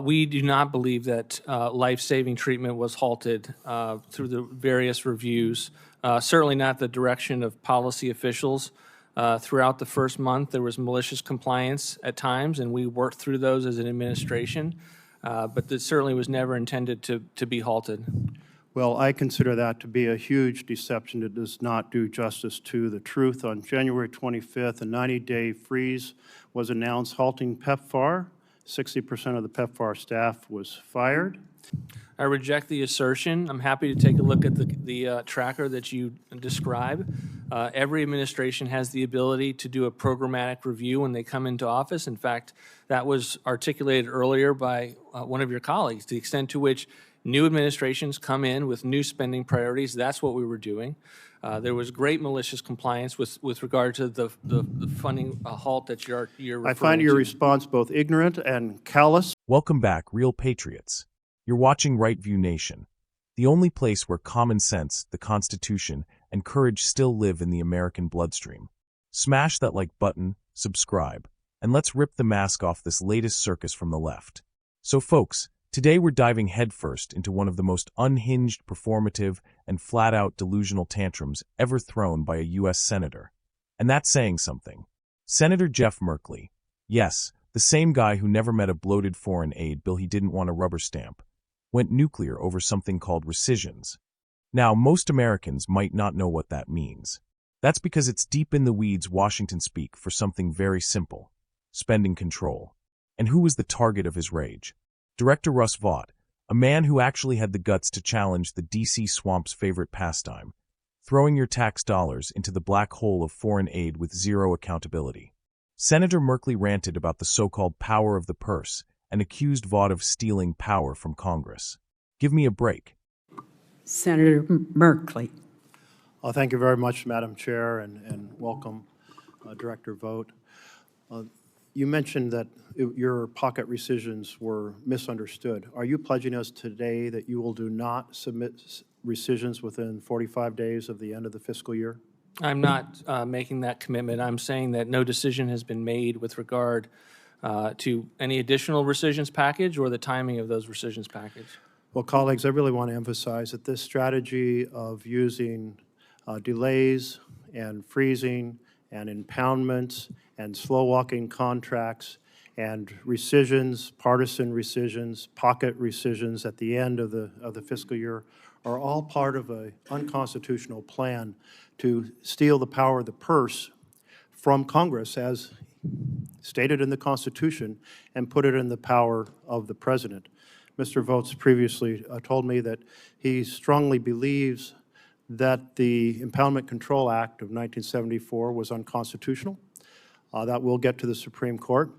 We do not believe that life-saving treatment was halted through the various reviews. Certainly not the direction of policy officials. Throughout the first month, there was malicious compliance at times, and we worked through those as an administration. But this certainly was never intended to be halted. Well, I consider that to be a huge deception. It does not do justice to the truth. On January 25th, a 90-day freeze was announced halting PEPFAR. 60% of the PEPFAR staff was fired. I reject the assertion. I'm happy to take a look at the tracker that you describe. Every administration has the ability to do a programmatic review when they come into office. In fact, that was articulated earlier by one of your colleagues, the extent to which new administrations come in with new spending priorities. That's what we were doing. There was great malicious compliance with regard to the funding halt that you're referring to. I find your response both ignorant and callous. Welcome back, real patriots. You're watching Right View Nation, the only place where common sense, the Constitution, and courage still live in the American bloodstream. Smash that like button, subscribe, and let's rip the mask off this latest circus from the left. So folks, today we're diving headfirst into one of the most unhinged, performative, and flat-out delusional tantrums ever thrown by a U.S. senator. And that's saying something. Senator Jeff Merkley, yes, the same guy who never met a bloated foreign aid bill he didn't want to rubber stamp, went nuclear over something called rescissions. Now, most Americans might not know what that means. That's because it's deep in the weeds Washington speak for something very simple: spending control. And who was the target of his rage? Director Russ Vought, a man who actually had the guts to challenge the D.C. swamp's favorite pastime, throwing your tax dollars into the black hole of foreign aid with zero accountability. Senator Merkley ranted about the so-called power of the purse and accused Vought of stealing power from Congress. Give me a break. Senator Merkley. Thank you very much, Madam Chair, and welcome, Director Vought. You mentioned that your pocket rescissions were misunderstood. Are you pledging us today that you will do not submit rescissions within 45 days of the end of the fiscal year? I'm not making that commitment. I'm saying that no decision has been made with regard to any additional rescissions package or the timing of those rescissions package. Well, colleagues, I really want to emphasize that this strategy of using delays and freezing and impoundments and slow-walking contracts and rescissions, partisan rescissions, pocket rescissions at the end of the fiscal year are all part of an unconstitutional plan to steal the power of the purse from Congress, as stated in the Constitution, and put it in the power of the President. Mr. Vought's previously told me that he strongly believes that the Impoundment Control Act of 1974 was unconstitutional. That will get to the Supreme Court.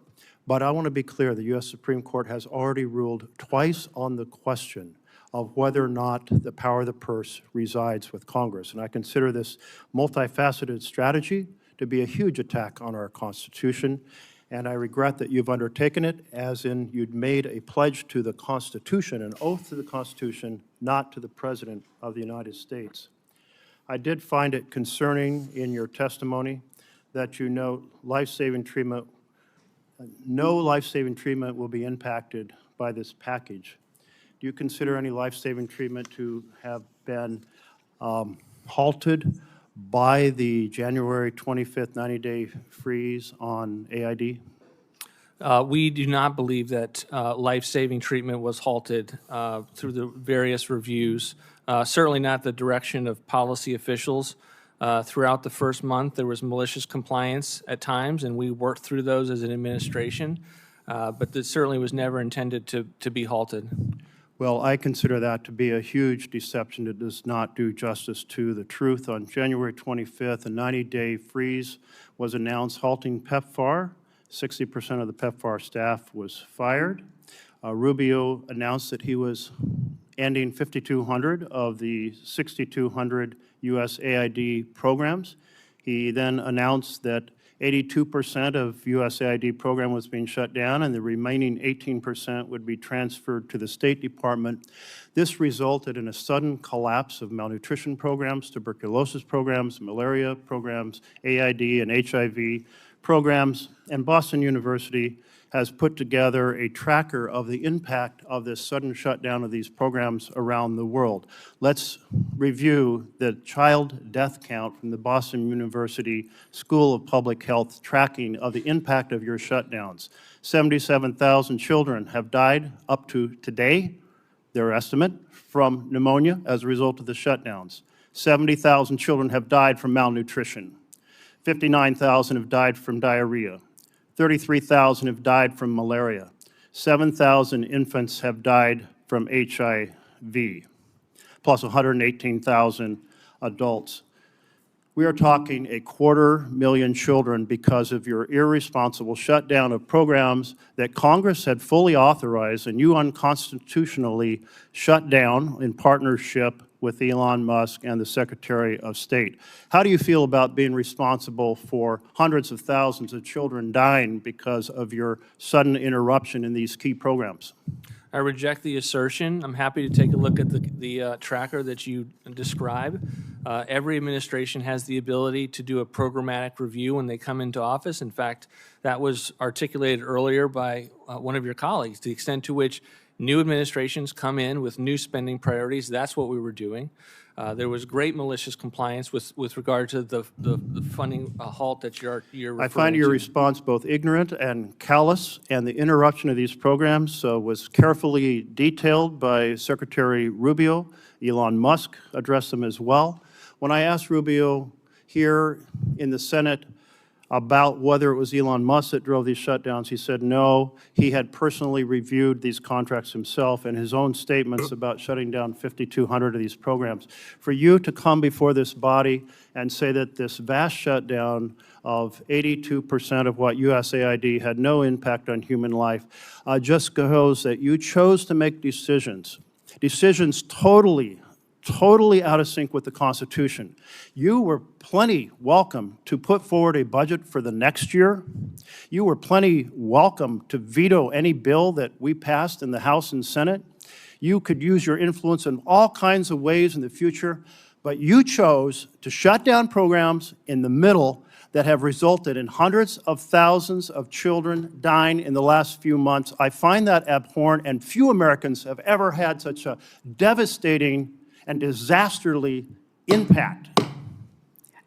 But I want to be clear, the U.S. Supreme Court has already ruled twice on the question of whether or not the power of the purse resides with Congress. And I consider this multifaceted strategy to be a huge attack on our Constitution. And I regret that you've undertaken it, as in you'd made a pledge to the Constitution, an oath to the Constitution, not to the President of the United States. I did find it concerning in your testimony that you note life-saving treatment. No life-saving treatment will be impacted by this package. Do you consider any life-saving treatment to have been halted by the January 25th 90-day freeze on AID? We do not believe that life-saving treatment was halted through the various reviews. Certainly not the direction of policy officials. Throughout the first month, there was malicious compliance at times, and we worked through those as an administration. But this certainly was never intended to be halted. Well, I consider that to be a huge deception. It does not do justice to the truth. On January 25th, a 90-day freeze was announced halting PEPFAR. 60% of the PEPFAR staff was fired. Rubio announced that he was ending 5,200 of the 6,200 U.S. AID programs. He then announced that 82% of USAID program was being shut down, and the remaining 18% would be transferred to the State Department. This resulted in a sudden collapse of malnutrition programs, tuberculosis programs, malaria programs, AID and HIV programs, and Boston University has put together a tracker of the impact of this sudden shutdown of these programs around the world. Let's review the child death count from the Boston University School of Public Health tracking of the impact of your shutdowns. 77,000 children have died up to today, their estimate, from pneumonia as a result of the shutdowns. 70,000 children have died from malnutrition. 59,000 have died from diarrhea. 33,000 have died from malaria. 7,000 infants have died from HIV, plus 118,000 adults. We are talking 250,000 children because of your irresponsible shutdown of programs that Congress had fully authorized and you unconstitutionally shut down in partnership with Elon Musk and the Secretary of State. How do you feel about being responsible for hundreds of thousands of children dying because of your sudden interruption in these key programs? I reject the assertion. I'm happy to take a look at the tracker that you describe. Every administration has the ability to do a programmatic review when they come into office. In fact, that was articulated earlier by one of your colleagues, the extent to which new administrations come in with new spending priorities. That's what we were doing. There was great malicious compliance with regard to the funding halt that you're referring to. I find your response both ignorant and callous, and the interruption of these programs was carefully detailed by Secretary Rubio. Elon Musk addressed them as well. When I asked Rubio here in the Senate about whether it was Elon Musk that drove these shutdowns, he said no. He had personally reviewed these contracts himself and his own statements about shutting down 5,200 of these programs. For you to come before this body and say that this vast shutdown of 82% of what USAID had no impact on human life just goes that you chose to make decisions totally out of sync with the Constitution. You were plenty welcome to put forward a budget for the next year. You were plenty welcome to veto any bill that we passed in the House and Senate. You could use your influence in all kinds of ways in the future, but you chose to shut down programs in the middle that have resulted in hundreds of thousands of children dying in the last few months. I find that abhorrent, and few Americans have ever had such a devastating and disasterly impact.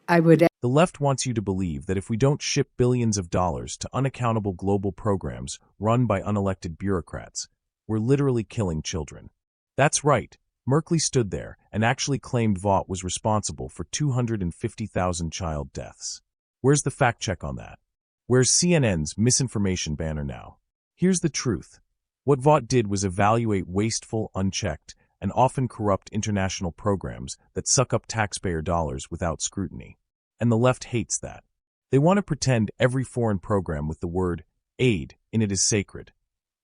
The left wants you to believe that if we don't ship billions of dollars to unaccountable global programs run by unelected bureaucrats, we're literally killing children. That's right. Merkley stood there and actually claimed Vought was responsible for 250,000 child deaths. Where's the fact check on that? Where's CNN's misinformation banner now? Here's the truth. What Vought did was evaluate wasteful, unchecked, and often corrupt international programs that suck up taxpayer dollars without scrutiny. And the left hates that. They want to pretend every foreign program with the word aid in it is sacred,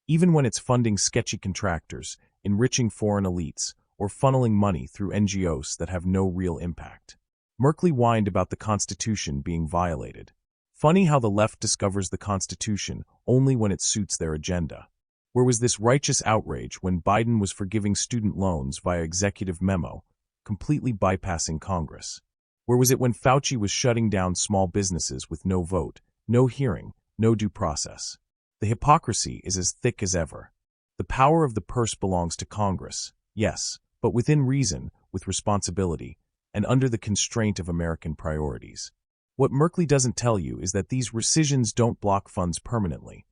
even when it's funding sketchy contractors, enriching foreign elites, or funneling money through NGOs that have no real impact. Merkley whined about the Constitution being violated. Funny how the left discovers the Constitution only when it suits their agenda. Where was this righteous outrage when Biden was forgiving student loans via executive memo, completely bypassing Congress? Where was it when Fauci was shutting down small businesses with no vote, no hearing, no due process? The hypocrisy is as thick as ever. The power of the purse belongs to Congress, yes, but within reason, with responsibility, and under the constraint of American priorities. What Merkley doesn't tell you is that these rescissions don't block funds permanently.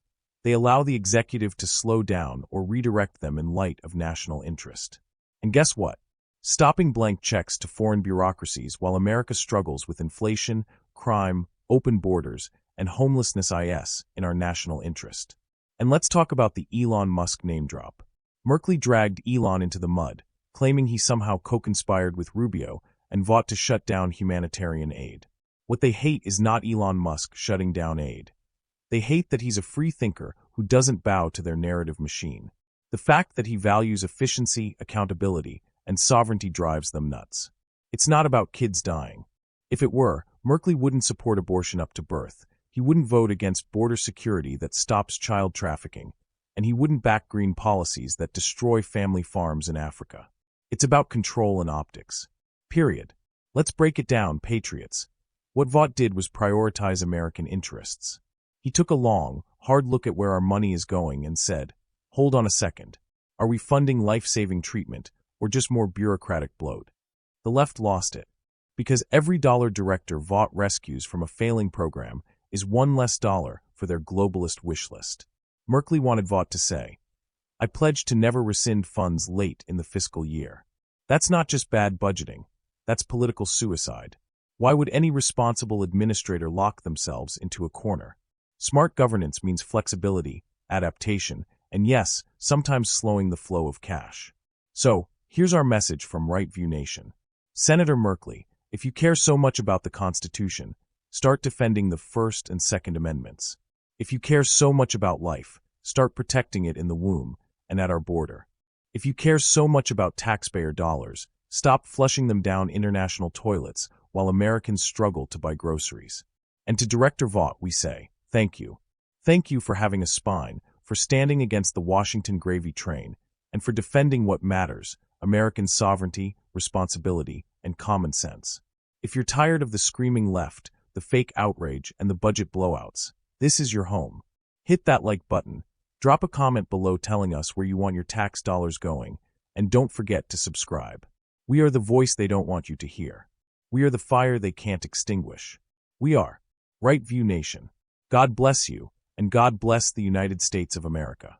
They allow the executive to slow down or redirect them in light of national interest. And guess what? Stopping blank checks to foreign bureaucracies while America struggles with inflation, crime, open borders, and homelessness is in our national interest. And let's talk about the Elon Musk name drop. Merkley dragged Elon into the mud, claiming he somehow co-conspired with Rubio and Vought to shut down humanitarian aid. What they hate is not Elon Musk shutting down aid. They hate that he's a free thinker who doesn't bow to their narrative machine. The fact that he values efficiency, accountability, and sovereignty drives them nuts. It's not about kids dying. If it were, Merkley wouldn't support abortion up to birth. He wouldn't vote against border security that stops child trafficking, and he wouldn't back green policies that destroy family farms in Africa. It's about control and optics. Period. Let's break it down, patriots. What Vought did was prioritize American interests. He took a long, hard look at where our money is going and said, hold on a second. Are we funding life-saving treatment or just more bureaucratic bloat? The left lost it. Because every dollar director Vought rescues from a failing program is one less dollar for their globalist wish list. Merkley wanted Vought to say, I pledge to never rescind funds late in the fiscal year. That's not just bad budgeting. That's political suicide. Why would any responsible administrator lock themselves into a corner? Smart governance means flexibility, adaptation, and yes, sometimes slowing the flow of cash. So, here's our message from Right View Nation. Senator Merkley, if you care so much about the Constitution, start defending the First and Second Amendments. If you care so much about life, start protecting it in the womb and at our border. If you care so much about taxpayer dollars, stop flushing them down international toilets while Americans struggle to buy groceries. And to Director Vought, we say, thank you. Thank you for having a spine, for standing against the Washington gravy train, and for defending what matters, American sovereignty, responsibility, and common sense. If you're tired of the screaming left, the fake outrage, and the budget blowouts, this is your home. Hit that like button, drop a comment below telling us where you want your tax dollars going, and don't forget to subscribe. We are the voice they don't want you to hear. We are the fire they can't extinguish. We are Right View Nation. God bless you, and God bless the United States of America.